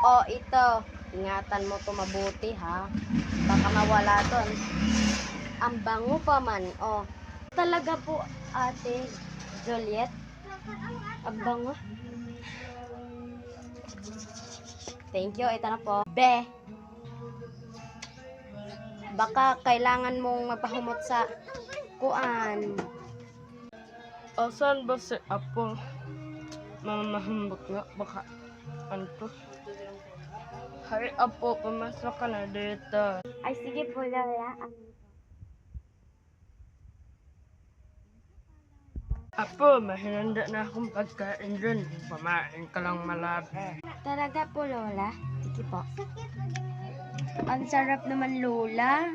O, ito. Ingatan mo to mabuti, ha? Baka mawala doon. Ang bango pa man. O, talaga po, Ate Juliet. Ang bango. Thank you. Ito na po. Be. Baka kailangan mong magpahumot sa kuan. Asan ba si Apo? Mamahambak nga, baka ano to? Hari Apo, pumasok ka na dito. Ay, sige po, Lola. Apo, mahinanda na akong pagkain dyan. Pamain ka lang malabi. Talaga po, Lola. Sige po. Ang sarap naman, Lola.